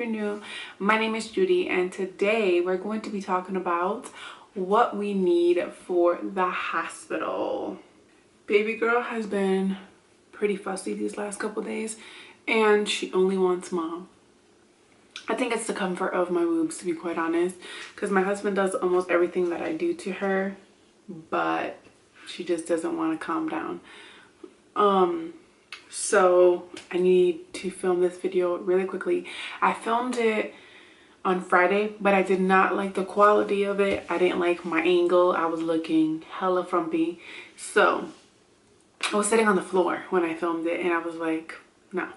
you're new, my name is Judy, and today we're going to be talking about what we need for the hospital. Baby girl has been pretty fussy these last couple days, and she only wants mom. I think it's the comfort of my boobs, to be quite honest, because my husband does almost everything that I do to her, but she just doesn't want to calm down. So I need to film this video really quickly. I filmed it on Friday, but I did not like the quality of it. I didn't like my angle. I was looking hella frumpy. So I was sitting on the floor when I filmed it, and I was like, no.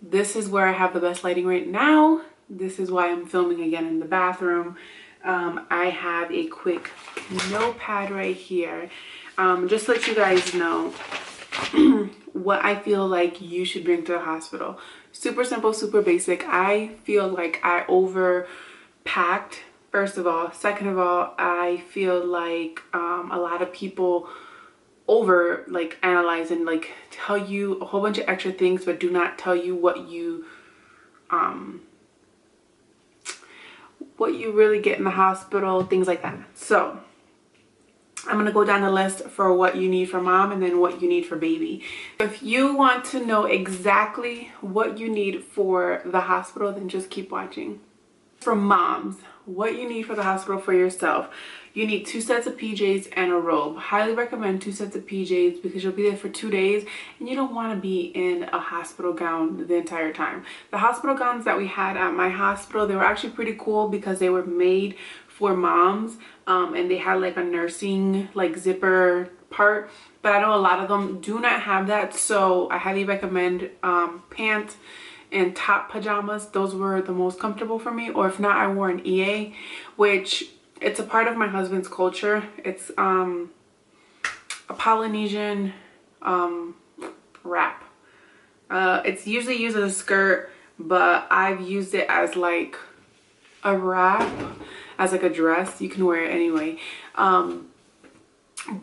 This is where I have the best lighting right now. This is why I'm filming again in the bathroom. I have a quick notepad right here. Just to let you guys know what I feel like you should bring to the hospital. Super simple, super basic. I feel like I overpacked, first of all. Second of all, I feel like a lot of people analyze and tell you a whole bunch of extra things, but do not tell you what you really get in the hospital, things like that. So I'm going to go down the list for what you need for mom and then what you need for baby. If you want to know exactly what you need for the hospital, then just keep watching. For moms, what you need for the hospital for yourself. You need 2 sets of PJs and a robe. Highly recommend 2 sets of PJs because you'll be there for 2 days and you don't want to be in a hospital gown the entire time. The hospital gowns that we had at my hospital, they were actually pretty cool because they were made for moms, and they had like a nursing zipper part, but I know a lot of them do not have that, so I highly recommend pants and top pajamas. Those were the most comfortable for me. Or if not, I wore an EA, which it's a part of my husband's culture. It's a Polynesian wrap. It's usually used as a skirt, but I've used it as like a wrap, as like a dress. You can wear it anyway,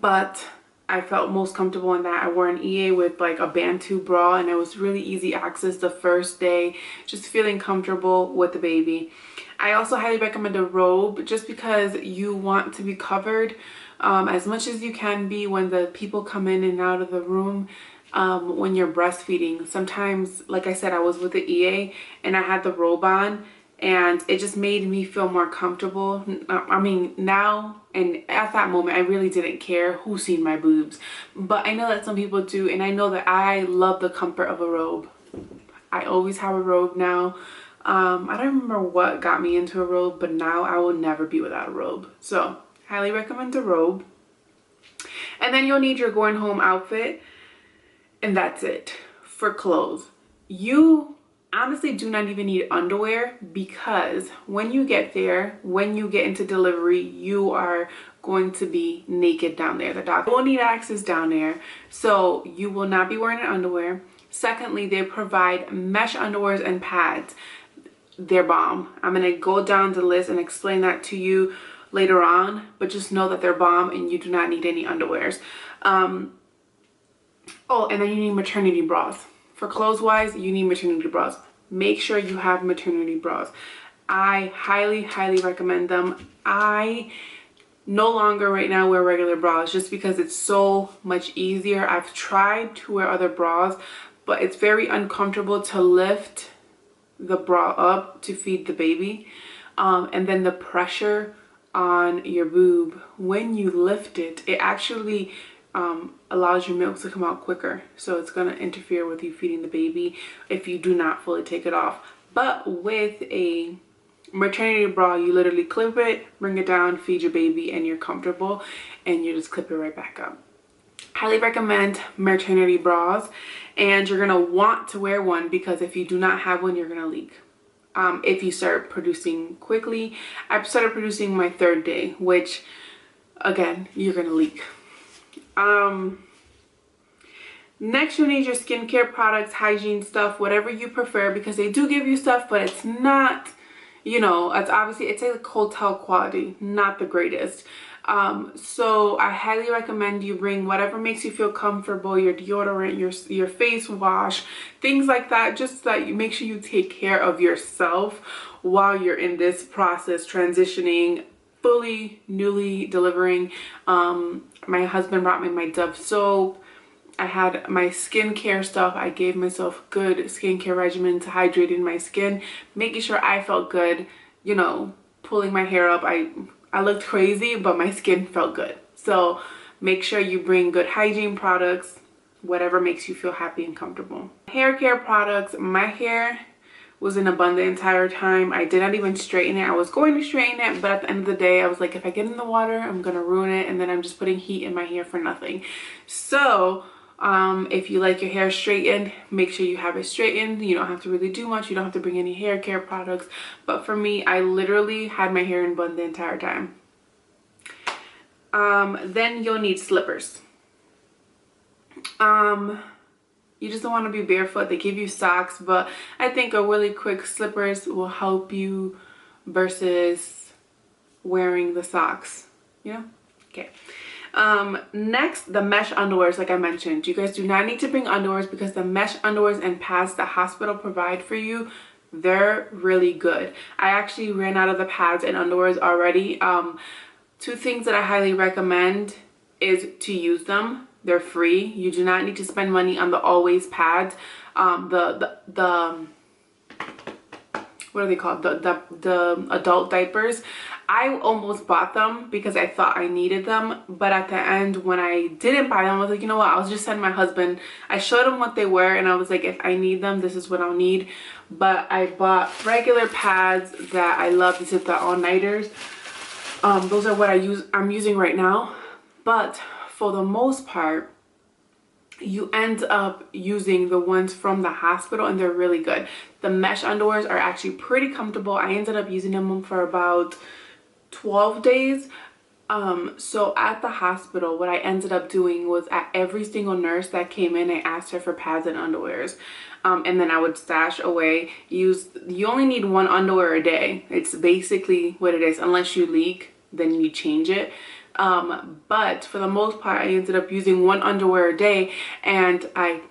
but I felt most comfortable in that. I wore an EA with like a Bantu bra, and it was really easy access the first day, just feeling comfortable with the baby. I also highly recommend a robe just because you want to be covered as much as you can be when the people come in and out of the room. When you're breastfeeding, sometimes, like I said, I was with the EA and I had the robe on, and it just made me feel more comfortable. I mean, now and at that moment, I really didn't care who seen my boobs. But I know that some people do, and I know that I love the comfort of a robe. I always have a robe now. I don't remember what got me into a robe, but now I will never be without a robe. So, highly recommend a robe. And then you'll need your going home outfit, and that's it for clothes. You honestly do not even need underwear, because when you get there, when you get into delivery, you are going to be naked down there. The doctor will need access down there, so you will not be wearing underwear. Secondly, they provide mesh underwears and pads. They're bomb. I'm going to go down the list and explain that to you later on, but just know that they're bomb and you do not need any underwears. Oh, and then you need maternity bras. For clothes wise, you need maternity bras. Make sure you have maternity bras. I highly, highly recommend them. I no longer right now wear regular bras just because it's so much easier. I've tried to wear other bras, but it's very uncomfortable to lift the bra up to feed the baby. And then the pressure on your boob, when you lift it, it actually allows your milk to come out quicker, so it's going to interfere with you feeding the baby if you do not fully take it off. But with a maternity bra, you literally clip it, bring it down, feed your baby, and you're comfortable, and you just clip it right back up. Highly recommend maternity bras, and you're going to want to wear one because if you do not have one, you're going to leak. If you start producing quickly, I started producing my 3rd day, which again, you're going to leak. Next, you need your skincare products, hygiene stuff, whatever you prefer, because they do give you stuff, but it's not, you know, it's obviously, it's a hotel quality, not the greatest. So I highly recommend you bring whatever makes you feel comfortable, your deodorant, your face wash, things like that, just so that you make sure you take care of yourself while you're in this process, transitioning, fully newly delivering. My husband brought me my Dove soap. I had my skincare stuff. I gave myself good skincare regimen to hydrating my skin, making sure I felt good, you know, pulling my hair up. I looked crazy, but my skin felt good. So make sure you bring good hygiene products, whatever makes you feel happy and comfortable. Hair care products. My hair was in a bun the entire time. I did not even straighten it. I was going to straighten it, but at the end of the day, I was like, if I get in the water, I'm gonna ruin it, and then I'm just putting heat in my hair for nothing. So if you like your hair straightened, make sure you have it straightened. You don't have to really do much. You don't have to bring any hair care products. But for me, I literally had my hair in bun the entire time. Then you'll need slippers. You just don't want to be barefoot. They give you socks, but I think a really quick slippers will help you versus wearing the socks, you know? Okay. Next, the mesh underwears, like I mentioned. You guys do not need to bring underwears because the mesh underwears and pads the hospital provide for you, they're really good. I actually ran out of the pads and underwears already. Two things that I highly recommend is to use them. They're free. You do not need to spend money on the Always pads. What are they called? The adult diapers. I almost bought them because I thought I needed them, but at the end when I didn't buy them, I was like, you know what, I'll just send my husband. I showed him what they were and I was like, if I need them, this is what I'll need. But I bought regular pads that I love. These are the all-nighters. Those are what I'm using right now. But for the most part, you end up using the ones from the hospital and they're really good. The mesh underwears are actually pretty comfortable. I ended up using them for about 12 days. So at the hospital, what I ended up doing was at every single nurse that came in, I asked her for pads and underwears. And then I would stash away. You only need one underwear a day. It's basically what it is. Unless you leak, then you change it. But for the most part, I ended up using one underwear a day, and I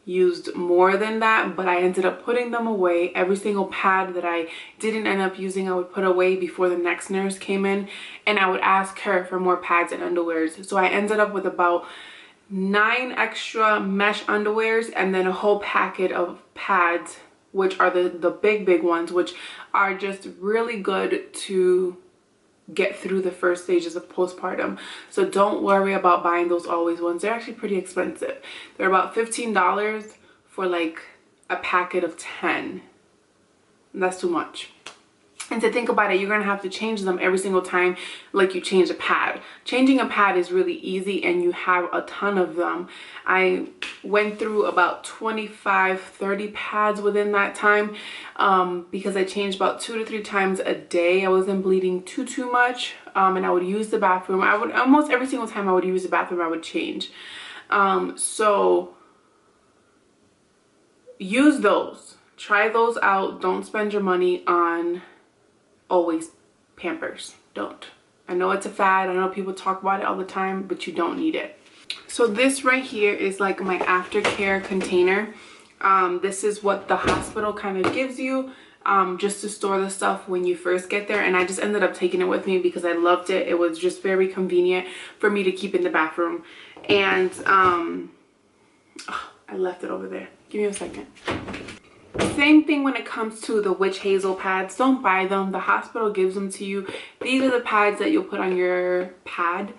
used more than that, but I ended up putting them away. Every single pad that I didn't end up using, I would put away before the next nurse came in, and I would ask her for more pads and underwears. So I ended up with about 9 extra mesh underwears and then a whole packet of pads, which are the big ones, which are just really good to get through the first stages of postpartum. So don't worry about buying those Always ones. They're actually pretty expensive. They're about $15 for like a packet of 10. And that's too much. And to think about it, you're gonna have to change them every single time like you change a pad. Changing a pad is really easy and you have a ton of them. I went through about 25-30 pads within that time because I changed about 2 to 3 times a day. I wasn't bleeding too much, and I would use the bathroom. I would almost every single time I would use the bathroom, I would change. So use those. Try those out. Don't spend your money on Always Pampers. Don't. I know it's a fad. I know people talk about it all the time, but you don't need it. So this right here is like my aftercare container. This is what the hospital kind of gives you just to store the stuff when you first get there, and I just ended up taking it with me because I loved it. It was just very convenient for me to keep in the bathroom. And oh, I left it over there. Give me a second. Same thing when it comes to the witch hazel pads. Don't buy them. The hospital gives them to you. These are the pads that you'll put on your pad.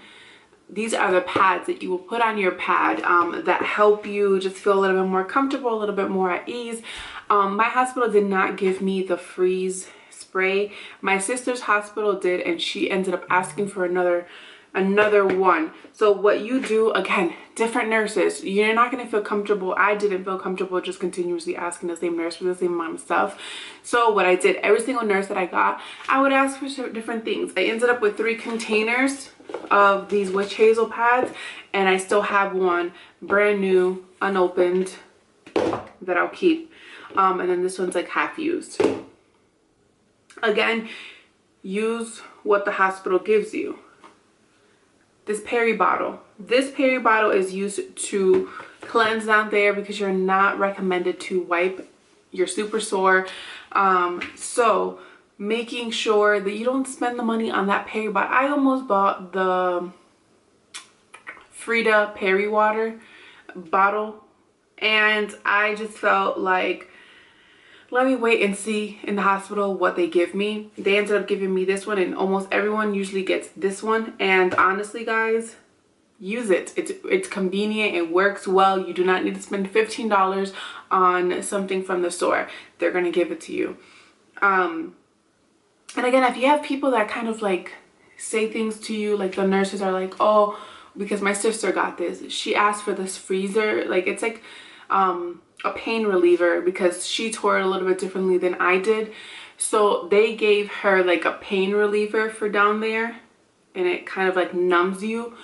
These are the pads that you will put on your pad that help you just feel a little bit more comfortable, a little bit more at ease. My hospital did not give me the freeze spray. My sister's hospital did, and she ended up asking for another one. So what you do, again, different nurses, you're not going to feel comfortable. I didn't feel comfortable just continuously asking the same nurse for the same amount of stuff. So what I did, every single nurse that I got, I would ask for different things. I ended up with 3 containers of these witch hazel pads, and I still have one brand new, unopened, that I'll keep. And then this one's like half used. Again, use what the hospital gives you. this Peri bottle. This Peri bottle is used to cleanse down there because you're not recommended to wipe your super sore. So making sure that you don't spend the money on that Peri bottle. I almost bought the Frida Peri water bottle, and I just felt like, let me wait and see in the hospital what they give me. They ended up giving me this one, and almost everyone usually gets this one. And honestly, guys, use it. It's convenient. It works well. You do not need to spend $15 on something from the store. They're going to give it to you. And again, if you have people that kind of like say things to you, like the nurses are like, oh, because my sister got this. She asked for this freezer. Like, it's like a pain reliever because she tore it a little bit differently than I did. So they gave her like a pain reliever for down there, and it kind of like numbs you.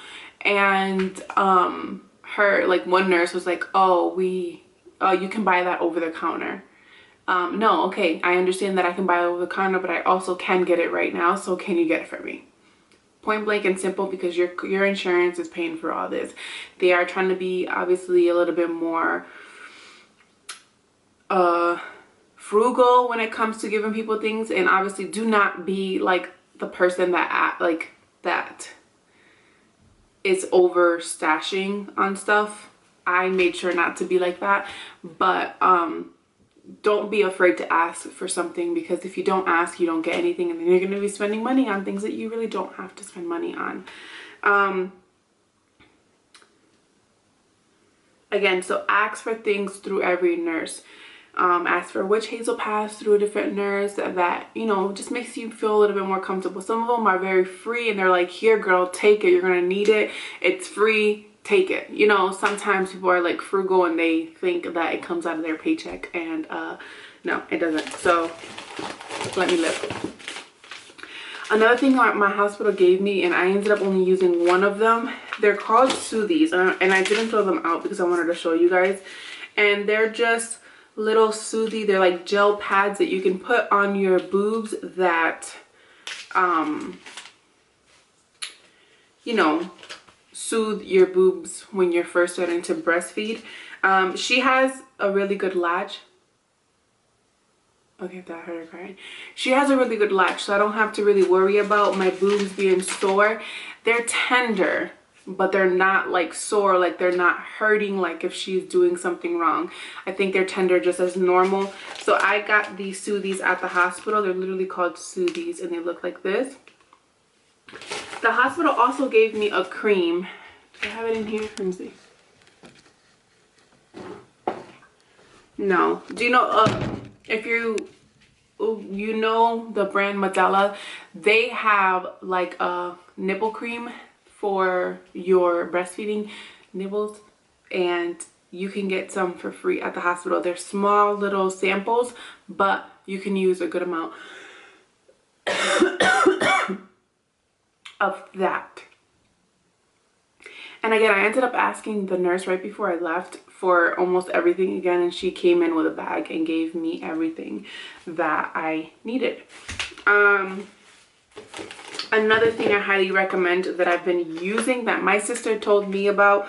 And her, like, one nurse was like, oh, you can buy that over the counter. No, okay, I understand that I can buy it over the counter, but I also can get it right now, so can you get it for me? Point blank and simple, because your insurance is paying for all this. They are trying to be obviously a little bit more frugal when it comes to giving people things, and obviously do not be like the person that is over stashing on stuff. I made sure not to be like that, but don't be afraid to ask for something, because if you don't ask, you don't get anything, and then you're going to be spending money on things that you really don't have to spend money on. Again, so ask for things through every nurse. Ask for witch hazel pass through a different nurse that, you know, just makes you feel a little bit more comfortable. Some of them are very free, and they're like, here girl, take it, you're gonna need it, it's free, take it. You know, sometimes people are like frugal and they think that it comes out of their paycheck, and no, it doesn't. So let me live. Another thing my hospital gave me, and I ended up only using one of them, they're called Soothies, and I didn't throw them out because I wanted to show you guys. And they're just little Soothy, they're like gel pads that you can put on your boobs that you know, soothe your boobs when you're first starting to breastfeed. She has a really good latch. Okay, that hurt her crying. She has a really good latch, so I don't have to really worry about my boobs being sore. They're tender, but they're not like sore, like they're not hurting like if she's doing something wrong. I think they're tender just as normal. So I got these Soothies at the hospital. They're literally called Soothies, and they look like this. The hospital also gave me a cream. Do I have it in here? Let me see. No. Do you know, if you know the brand Medela, they have like a nipple cream for your breastfeeding nibbles, and you can get some for free at the hospital. They're small little samples, but you can use a good amount of that. And again, I ended up asking the nurse right before I left for almost everything again, and she came in with a bag and gave me everything that I needed. Another thing I highly recommend that I've been using that my sister told me about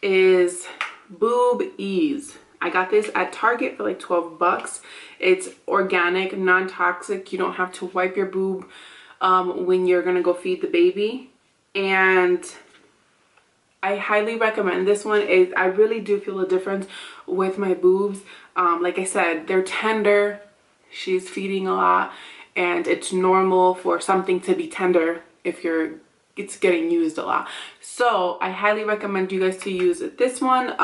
is Boob Ease. I got this at Target for like 12 bucks. It's organic, non-toxic. You don't have to wipe your boob when you're gonna go feed the baby. And I highly recommend this one. I really do feel a difference with my boobs. Like I said, they're tender. She's feeding a lot, and it's normal for something to be tender if it's getting used a lot. So I highly recommend you guys to use this one.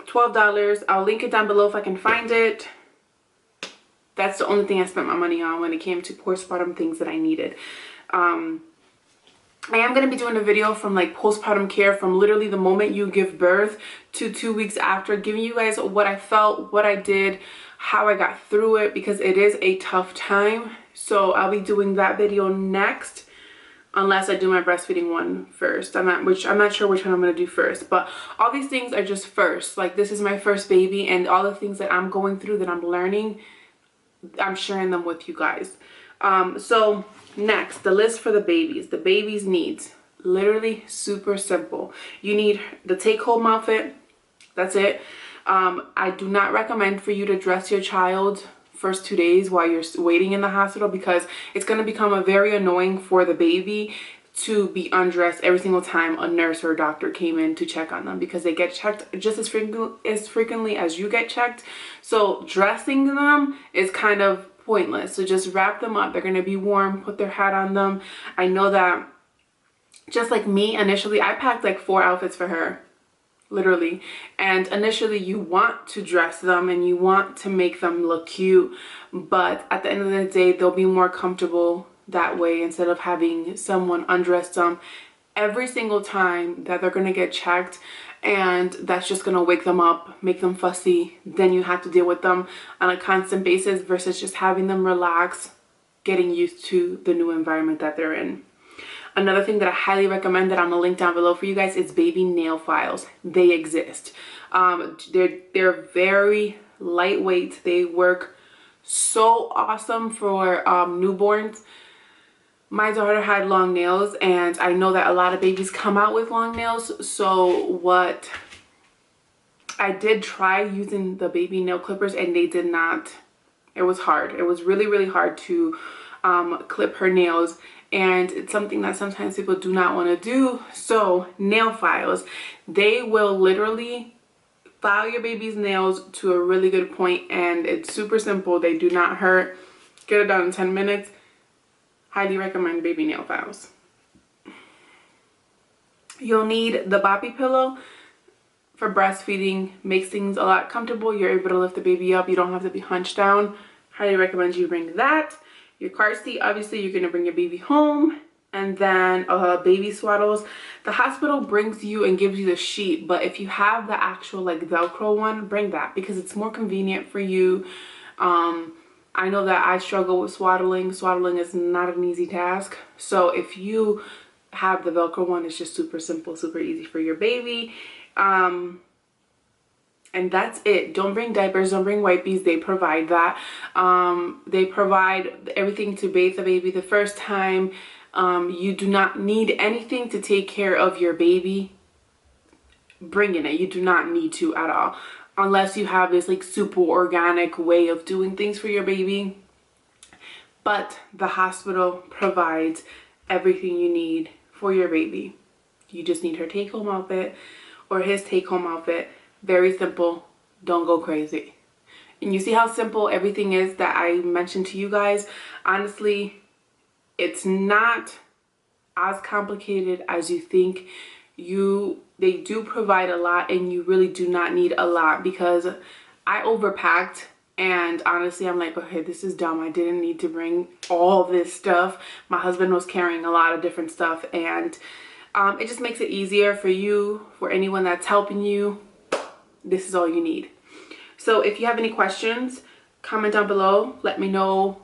$12. I'll link it down below if I can find it. That's the only thing I spent my money on when it came to postpartum things that I needed. I am going to be doing a video from like postpartum care, from literally the moment you give birth to 2 weeks after, giving you guys what I felt, what I did, how I got through it, because it is a tough time. So I'll be doing that video next, unless I do my breastfeeding one first. I'm not sure which one I'm going to do first, but all these things are just first. Like, this is my first baby, and all the things that I'm going through, that I'm learning, I'm sharing them with you guys. So next, the list for the babies. The baby's needs. Literally super simple. You need the take-home outfit. That's it. I do not recommend for you to dress your child first 2 days while you're waiting in the hospital, because it's going to become very annoying for the baby to be undressed every single time a nurse or a doctor came in to check on them, because they get checked just as frequently as you get checked. So dressing them is kind of pointless. So just wrap them up. They're going to be warm. Put their hat on them. I know that just like me, initially I packed like 4 outfits for her, literally. And initially you want to dress them and you want to make them look cute, but at the end of the day they'll be more comfortable that way, instead of having someone undress them every single time that they're going to get checked, and that's just going to wake them up, make them fussy. Then you have to deal with them on a constant basis, versus just having them relax, getting used to the new environment that they're in. Another thing that I highly recommend that I'm gonna link down below for you guys is baby nail files. They exist. They're very lightweight. They work so awesome for newborns. My daughter had long nails, and I know that a lot of babies come out with long nails. So what I did try using the baby nail clippers, and they did not. It was hard. It was really, really hard to clip her nails. And it's something that sometimes people do not want to do. So nail files, they will literally file your baby's nails to a really good point, and it's super simple. They do not hurt. Get it done in 10 minutes. Highly recommend baby nail files. You'll need the boppy pillow for breastfeeding. Makes things a lot comfortable. You're able to lift the baby up. You don't have to be hunched down. Highly recommend you bring that. Your car seat, obviously you're going to bring your baby home. And then baby swaddles. The hospital brings you and gives you the sheet, but if you have the actual like Velcro one, bring that, because it's more convenient for you. I know that I struggle with swaddling. Swaddling is not an easy task. So if you have the Velcro one, it's just super simple, super easy for your baby. And that's it. Don't bring diapers, don't bring wipes. They provide that. They provide everything to bathe the baby the first time. You do not need anything to take care of your baby. Bring in it. You do not need to at all. Unless you have this like super organic way of doing things for your baby. But the hospital provides everything you need for your baby. You just need her take-home outfit or his take-home outfit. Very simple. Don't go crazy. And you see how simple everything is that I mentioned to you guys. Honestly, it's not as complicated as you think. They do provide a lot, and you really do not need a lot, because I overpacked, and honestly I'm like, okay, this is dumb. I didn't need to bring all this stuff. My husband was carrying a lot of different stuff, and it just makes it easier for you, for anyone that's helping you. This is all you need. So if you have any questions, comment down below. Let me know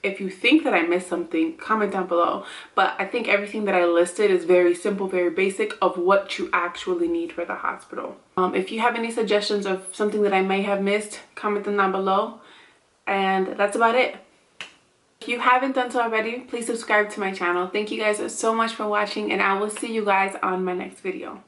if you think that I missed something, comment down below. But I think everything that I listed is very simple, very basic of what you actually need for the hospital. If you have any suggestions of something that I may have missed, comment them down below. And that's about it. If you haven't done so already, please subscribe to my channel. Thank you guys so much for watching, and I will see you guys on my next video.